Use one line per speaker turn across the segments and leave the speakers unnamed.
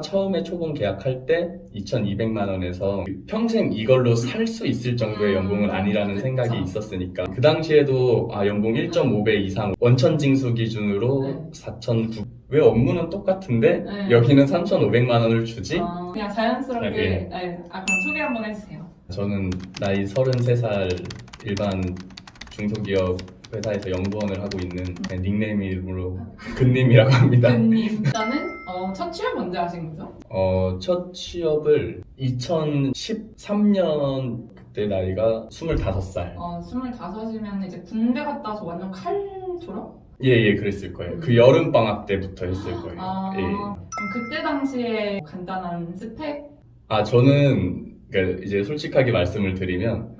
처음에 초봉 계약할 때 2,200만 원에서 평생 이걸로 살 수 있을 정도의 연봉은 아니라는
그쵸.
생각이 있었으니까 그 당시에도 연봉 1.5배 이상 원천징수 기준으로
네.
4,900. 왜 업무는 똑같은데
네.
여기는 3,500만 원을 주지?
그냥 자연스럽게
네.
그럼 소개 한번 해주세요.
저는 나이 33살 일반 중소기업 회사에서 연구원을 하고 있는 닉네임으로 근님이라고 합니다.
근님 일단은 첫 취업 언제 하신 거죠?
첫 취업을 2013년 그때 나이가 25살.
25이면 이제 군대 갔다 와서 완전 칼 졸업?
예, 그랬을 거예요. 그 여름 방학 때부터 했을 거예요. 예.
그럼 그때 당시에 간단한 스펙?
저는 그러니까 이제 솔직하게 말씀을 드리면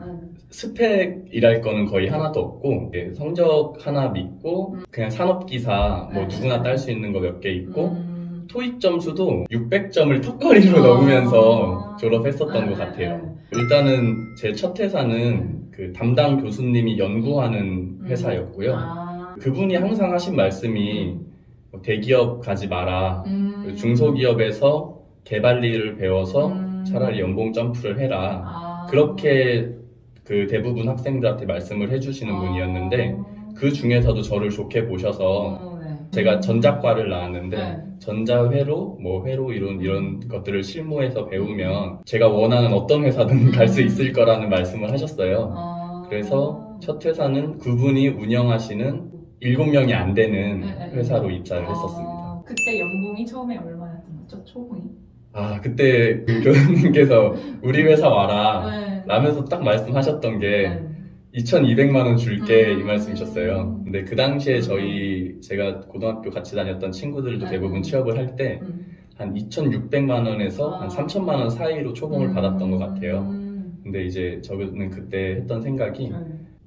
스펙이랄 거는 거의 하나도 없고 성적 하나 믿고 그냥 산업기사 뭐 누구나 딸 수 있는 거 몇 개 있고 토익 점수도 600점을 턱걸이로 넘으면서 졸업했었던 것 같아요. 일단은 제 첫 회사는 그 담당 교수님이 연구하는 회사였고요. 그분이 항상 하신 말씀이 대기업 가지 마라. 중소기업에서 개발 일을 배워서 차라리 연봉 점프를 해라. 그렇게 그 대부분 학생들한테 말씀을 해주시는 분이었는데 그 중에서도 저를 좋게 보셔서 제가 전자과를 나왔는데 전자회로, 회로 이런 것들을 실무에서 배우면 제가 원하는 어떤 회사든 갈 수 있을 거라는 말씀을 하셨어요. 그래서 첫 회사는 그분이 운영하시는 7명이 안 되는 회사로 입사를 했었습니다.
그때 연봉이 처음에 얼마였던 거죠? 초봉이?
그때 그 교수님께서 우리 회사 와라 라면서 딱 말씀하셨던 게 2,200만 원 줄게 이 말씀이셨어요. 근데 그 당시에 제가 고등학교 같이 다녔던 친구들도 대부분 취업을 할 때 한 2,600만 원에서 한 3,000만 원 사이로 초봉을 받았던 것 같아요. 근데 이제 저는 그때 했던 생각이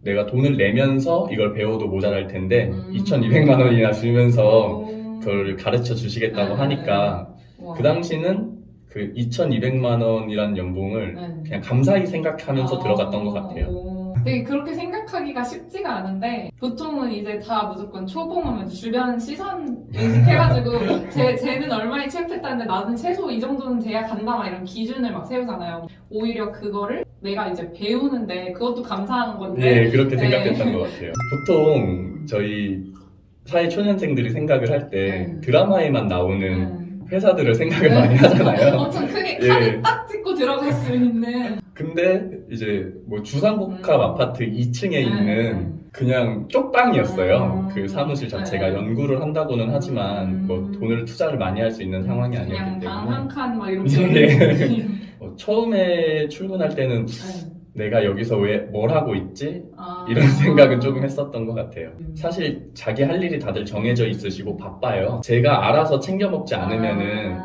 내가 돈을 내면서 이걸 배워도 모자랄 텐데 2,200만 원이나 주면서 그걸 가르쳐 주시겠다고 하니까 그 당시는 그 2,200만 원이라는 연봉을 그냥 감사히 생각하면서 들어갔던 것 같아요.
되게 그렇게 생각하기가 쉽지가 않은데 보통은 이제 다 무조건 초봉하면 주변 시선 인식해가지고 쟤는 얼마에 취업했다는데 나는 최소 이 정도는 돼야 간다 막 이런 기준을 막 세우잖아요. 오히려 그거를 내가 이제 배우는데 그것도 감사한 건데
그렇게 생각했던 것 같아요. 보통 저희 사회초년생들이 생각을 할 때 드라마에만 나오는 회사들을 생각을 많이 하잖아요.
엄청 크게 카드 딱 찍고 들어갈 수 있는.
근데 이제 주상복합 아파트 2층에 있는 그냥 쪽방이었어요. 그 사무실 자체가 연구를 한다고는 하지만 돈을 투자를 많이 할 수 있는 상황이 아니었기 때문에
그냥 방 한 칸 막 이렇게.
처음에 출근할 때는 내가 여기서 왜 뭘 하고 있지? 이런 생각은 조금 했었던 것 같아요. 사실 자기 할 일이 다들 정해져 있으시고 바빠요. 제가 알아서 챙겨 먹지 않으면은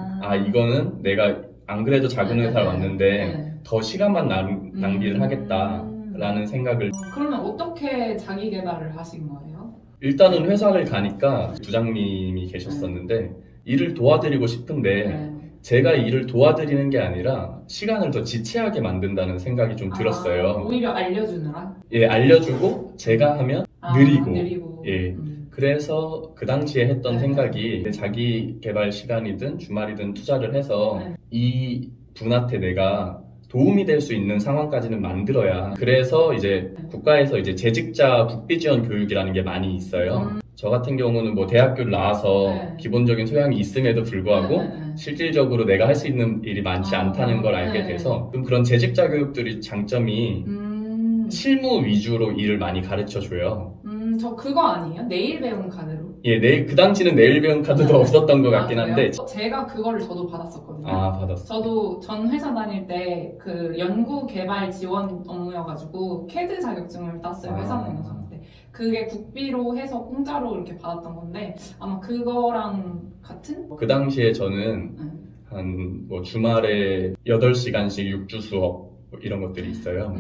이거는 내가 안 그래도 작은 회사를 왔는데 더 시간만 낭비를 하겠다라는 생각을.
그러면 어떻게 자기 개발을 하신 거예요?
일단은 회사를 가니까 부장님이 계셨었는데 일을 도와드리고 싶은데 제가 일을 도와드리는 게 아니라 시간을 더 지체하게 만든다는 생각이 좀 들었어요.
오히려 알려주느라?
알려주고 제가 하면 느리고.
예.
그래서 그 당시에 했던 생각이 자기 개발 시간이든 주말이든 투자를 해서 이 분한테 내가 도움이 될 수 있는 상황까지는 만들어야. 그래서 이제 국가에서 이제 재직자 국비 지원 교육이라는 게 많이 있어요. 저 같은 경우는 대학교를 나와서 기본적인 소양이 있음에도 불구하고 실질적으로 내가 할 수 있는 일이 많지 않다는 걸 알게 돼서 좀 그런 재직자 교육들이 장점이 실무 위주로 일을 많이 가르쳐 줘요.
저 그거 아니에요? 내일 배움 카드로?
그 당시는 내일 배움 카드도 없었던 것 같긴 한데.
제가 그거를 저도 받았었거든요.
받았어.
저도 전 회사 다닐 때 그 연구 개발 지원 업무여가지고 CAD 자격증을 땄어요. 회사 다니면서. 그게 국비로 해서 공짜로 이렇게 받았던 건데 아마 그거랑 같은?
그 당시에 저는 한 주말에 8시간씩 6주 수업 이런 것들이 있어요.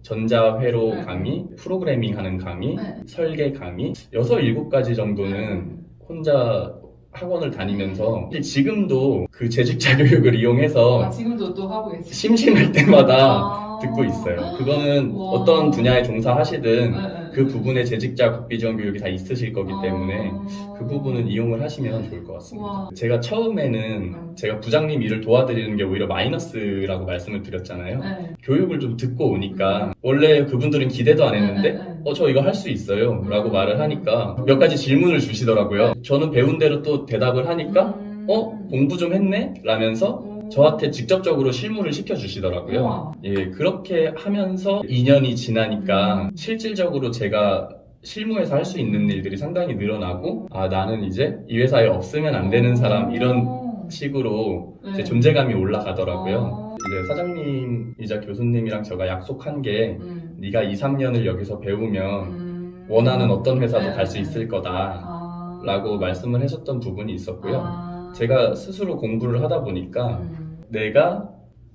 전자회로 강의, 프로그래밍 하는 강의, 설계 강의 6, 7가지 정도는 혼자 학원을 다니면서 지금도 그 재직자 교육을 이용해서
지금도 또 하고 계세요?
심심할 때마다 듣고 있어요. 그거는
와.
어떤 분야에 종사하시든
네,
그 부분에 재직자 국비지원 교육이 다 있으실 거기 때문에 그 부분은 이용을 하시면 좋을 것 같습니다.
와.
제가 처음에는 제가 부장님 일을 도와드리는 게 오히려 마이너스라고 말씀을 드렸잖아요.
네.
교육을 좀 듣고 오니까 원래 그분들은 기대도 안 했는데 저 이거 할 수 있어요 라고 말을 하니까 몇 가지 질문을 주시더라고요. 저는 배운 대로 또 대답을 하니까 공부 좀 했네? 라면서 저한테 직접적으로 실무를 시켜주시더라고요.
우와.
예, 그렇게 하면서 2년이 지나니까 실질적으로 제가 실무에서 할 수 있는 일들이 상당히 늘어나고 나는 이제 이 회사에 없으면 안 되는 사람 이런 식으로
네.
이제 존재감이 올라가더라고요. 이제 사장님이자 교수님이랑 제가 약속한 게 네가 2, 3년을 여기서 배우면 원하는 어떤 회사도 갈 수 있을 거다 라고 말씀을 하셨던 부분이 있었고요. 제가 스스로 공부를 하다 보니까 내가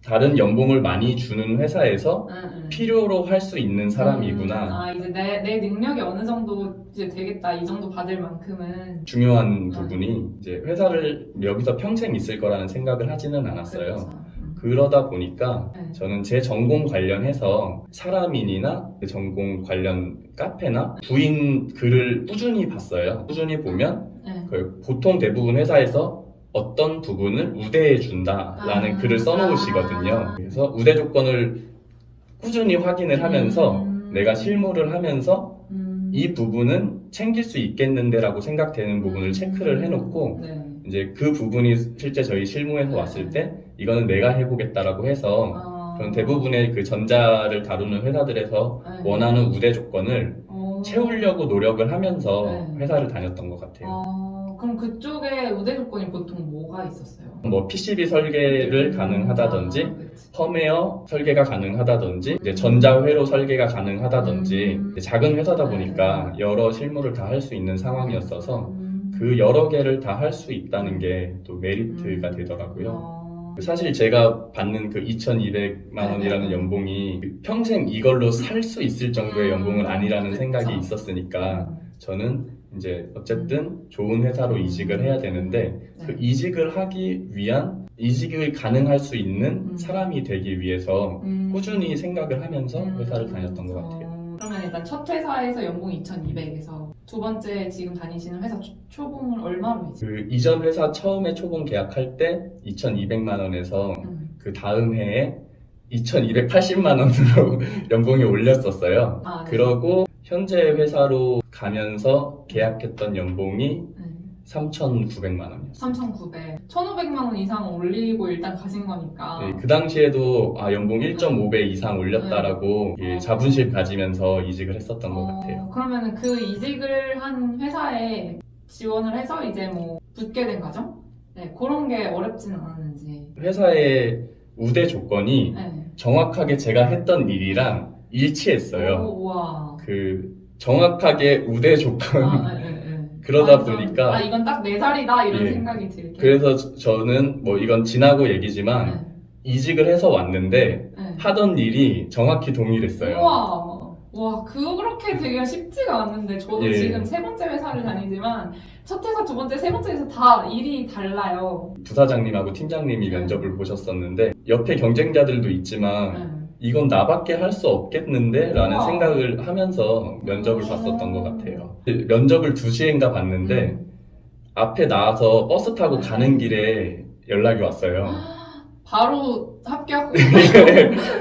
다른 연봉을 많이 주는 회사에서 필요로 할 수 있는 사람이구나.
이제 내 능력이 어느 정도 이제 되겠다, 이 정도 받을 만큼은.
중요한 부분이 이제 회사를 여기서 평생 있을 거라는 생각을 하지는 않았어요.
그렇죠.
그러다 보니까
네.
저는 제 전공 관련해서 사람인이나 그 전공 관련 카페나 부인 글을 꾸준히 봤어요. 꾸준히 보면
네.
보통 대부분 회사에서 어떤 부분을 우대해 준다라는 글을 써놓으시거든요. 그래서 우대 조건을 꾸준히 확인을 하면서 내가 실무를 하면서 이 부분은 챙길 수 있겠는데라고 생각되는 부분을 체크를 해놓고
네.
이제 그 부분이 실제 저희 실무에서 왔을 때 이거는 내가 해보겠다라고 해서 그런 대부분의 그 전자를 다루는 회사들에서
네.
원하는 우대 조건을 채우려고 노력을 하면서
네.
회사를 다녔던 것 같아요.
그럼 그쪽에 우대 조건이 보통 뭐가 있었어요?
뭐 PCB 설계를 가능하다든지
그치.
펌웨어 설계가 가능하다든지 이제 전자회로 설계가 가능하다든지 이제 작은 회사다 보니까 여러 실무를 다 할 수 있는 상황이었어서 그 여러 개를 다 할 수 있다는 게 또 메리트가 되더라고요. 사실 제가 받는 그 2,200만 원이라는 연봉이 평생 이걸로 살 수 있을 정도의 연봉은 아니라는 생각이 있었으니까 저는 이제 어쨌든 좋은 회사로 이직을 해야 되는데 그 이직을 하기 위한 이직을 가능할 수 있는 사람이 되기 위해서 꾸준히 생각을 하면서 회사를 다녔던 것 같아요.
그러면 일단 첫 회사에서 연봉 2,200에서 두 번째 지금 다니시는 회사 초봉을 얼마로 이직?
그 이전 회사 처음에 초봉 계약할 때 2,200만 원에서 그 다음 해에 2,280만 원으로 연봉이 올렸었어요.
네.
그러고 현재 회사로 가면서 계약했던 연봉이 3,900만 원이었어요.
3,900. 1,500만 원 이상 올리고 일단 가신 거니까.
네, 그 당시에도 연봉 1.5배 이상 올렸다라고 자부심 가지면서 이직을 했었던 것 같아요.
그러면 그 이직을 한 회사에 지원을 해서 이제 뭐 붙게 된 과정? 네, 그런 게 어렵지는 않았는지.
회사의 우대 조건이
네.
정확하게 제가 했던 일이랑 일치했어요.
우와.
그 정확하게 우대 조건
네.
그러다
완전,
보니까
이건 딱 내 자리다 이런
예.
생각이 들게.
그래서 저는 뭐 이건 지나고 얘기지만 이직을 해서 왔는데
네.
하던 일이 정확히 동일했어요.
와, 그렇게 되기가 쉽지가 않는데 저도
예.
지금 세 번째 회사를 다니지만 첫 회사, 두 번째, 세 번째 회사 다 일이 달라요.
부사장님하고 팀장님이 면접을 보셨었는데 옆에 경쟁자들도 있지만 이건 나밖에 할 수 없겠는데? 라는
우와.
생각을 하면서 면접을 봤었던 것 같아요. 면접을 2시인가 봤는데 앞에 나와서 버스 타고 가는 길에 연락이 왔어요.
바로 합격.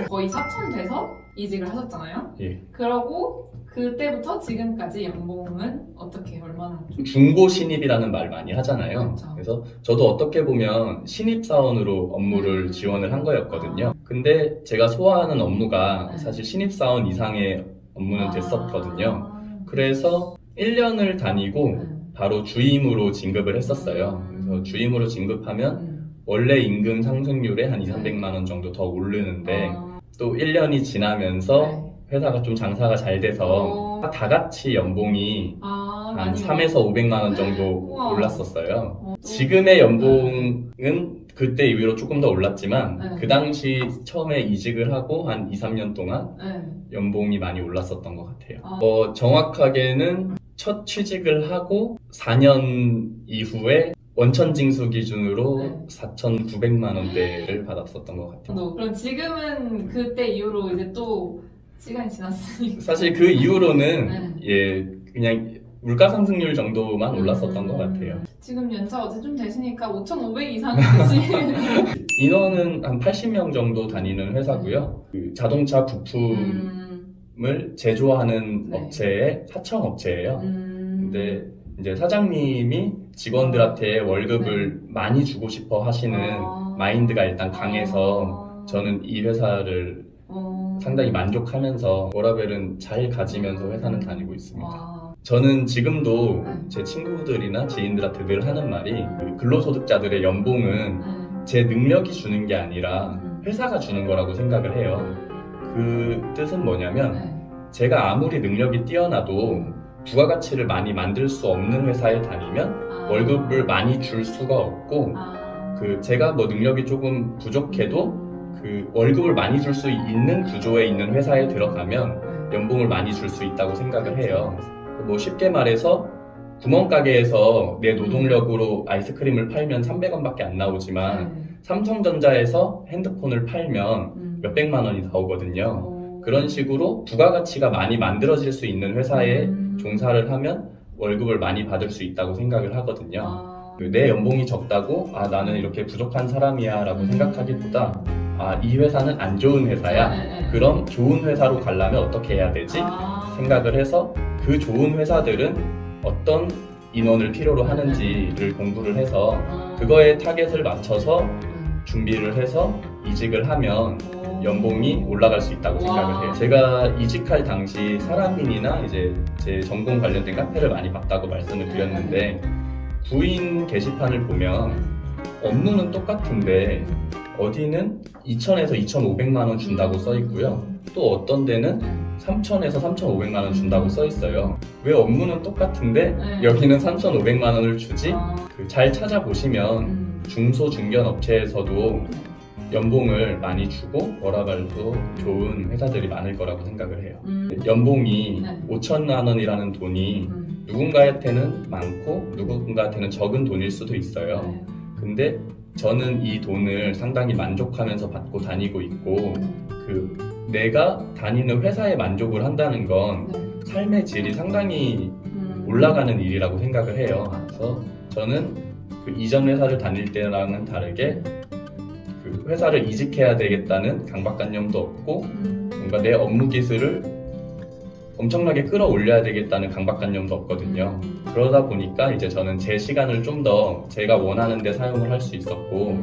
거의 4천 돼서 이직을 하셨잖아요.
예.
그러고 그때부터 지금까지 연봉은 어떻게 얼마나?
중고 신입이라는 말 많이 하잖아요.
그렇죠.
그래서 저도 어떻게 보면 신입사원으로 업무를 지원을 한 거였거든요. 근데 제가 소화하는 업무가 사실 신입사원 이상의 업무는 됐었거든요. 그래서 1년을 다니고 바로 주임으로 진급을 했었어요. 그래서 주임으로 진급하면 원래 임금 상승률에 한 200~300만 원 정도 더 오르는데 또 1년이 지나면서 회사가 좀 장사가 잘 돼서 다 같이 연봉이 한 3에서 500만 원 정도
우와.
올랐었어요. 지금의 연봉은 그때 이후로 조금 더 올랐지만 그 당시 처음에 이직을 하고 한 2, 3년 동안 연봉이 많이 올랐었던 것 같아요. 정확하게는 첫 취직을 하고 4년 이후에 원천 징수 기준으로
네.
4,900만 원대를 받았었던 것 같아요.
그럼 지금은 그때 이후로 이제 또 시간이 지났으니까.
사실 그 이후로는
네.
예 그냥 물가 상승률 정도만 올랐었던 것 같아요.
지금 연차 어제 좀 되시니까 5,500 이상은 되시.
인원은 한 80명 정도 다니는 회사고요. 그 자동차 부품을 제조하는
네.
업체의 하청 업체예요. 근데 이제 사장님이 직원들한테 월급을 많이 주고 싶어 하시는 마인드가 일단 강해서 저는 이 회사를 상당히 만족하면서 워라벨은 잘 가지면서 회사는 다니고 있습니다. 저는 지금도 제 친구들이나 지인들한테 늘 하는 말이 그 근로소득자들의 연봉은 제 능력이 주는 게 아니라 회사가 주는 거라고 생각을 해요. 그 뜻은 뭐냐면 제가 아무리 능력이 뛰어나도 부가가치를 많이 만들 수 없는 회사에 다니면 월급을 많이 줄 수가 없고 그 제가 뭐 능력이 조금 부족해도 그 월급을 많이 줄 수 있는 구조에 있는 회사에 들어가면 연봉을 많이 줄 수 있다고 생각을 해요. 뭐 쉽게 말해서 구멍가게에서 내 노동력으로 아이스크림을 팔면 300원밖에 안 나오지만 삼성전자에서 핸드폰을 팔면 몇백만 원이 나오거든요. 그런 식으로 부가가치가 많이 만들어질 수 있는 회사에 종사를 하면 월급을 많이 받을 수 있다고 생각을 하거든요. 내 연봉이 적다고 나는 이렇게 부족한 사람이야 라고 생각하기보다 이 회사는 안 좋은 회사야. 그럼 좋은 회사로 가려면 어떻게 해야 되지? 생각을 해서 그 좋은 회사들은 어떤 인원을 필요로 하는지를 공부를 해서 그거에 타겟을 맞춰서 준비를 해서 이직을 하면 연봉이 올라갈 수 있다고 생각을 해요. 제가 이직할 당시 사람인이나 이제 제 전공 관련된 카페를 많이 봤다고 말씀을 드렸는데 구인 게시판을 보면 업무는 똑같은데 어디는 2,000에서 2,500만 원 준다고 써 있고요. 또 어떤 데는 3,000에서 3,500만 원 준다고 써 있어요. 왜 업무는 똑같은데 여기는 3,500만 원을 주지? 잘 찾아보시면 중소 중견 업체에서도 연봉을 많이 주고 워라밸도 좋은 회사들이 많을 거라고 생각을 해요. 연봉이 5천만 원이라는 돈이 누군가한테는 많고 누군가한테는 적은 돈일 수도 있어요. 근데 저는 이 돈을 상당히 만족하면서 받고 다니고 있고 내가 다니는 회사에 만족을 한다는 건 삶의 질이 상당히 올라가는 일이라고 생각을 해요. 그래서 저는 그 이전 회사를 다닐 때랑은 다르게 그 회사를 이직해야 되겠다는 강박관념도 없고 뭔가 내 업무 기술을 엄청나게 끌어올려야 되겠다는 강박관념도 없거든요. 그러다 보니까 이제 저는 제 시간을 좀 더 제가 원하는 데 사용을 할 수 있었고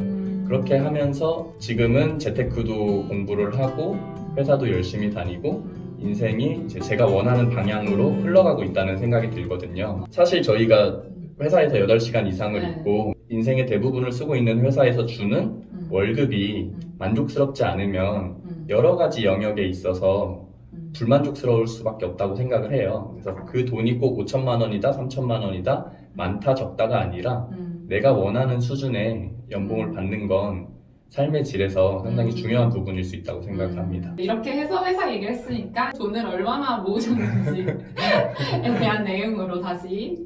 그렇게 하면서 지금은 재테크도 공부를 하고 회사도 열심히 다니고 인생이 이제 제가 원하는 방향으로 흘러가고 있다는 생각이 들거든요. 사실 저희가 회사에서 8시간 이상을 있고 인생의 대부분을 쓰고 있는 회사에서 주는 월급이 만족스럽지 않으면 여러 가지 영역에 있어서 불만족스러울 수밖에 없다고 생각을 해요. 그래서 그 돈이 꼭 5천만 원이다, 3천만 원이다, 많다, 적다가 아니라 내가 원하는 수준의 연봉을 받는 건 삶의 질에서 상당히 중요한 부분일 수 있다고 생각합니다.
이렇게 해서 회사 얘기를 했으니까 돈을 얼마나 모으셨는지에 대한 내용으로 다시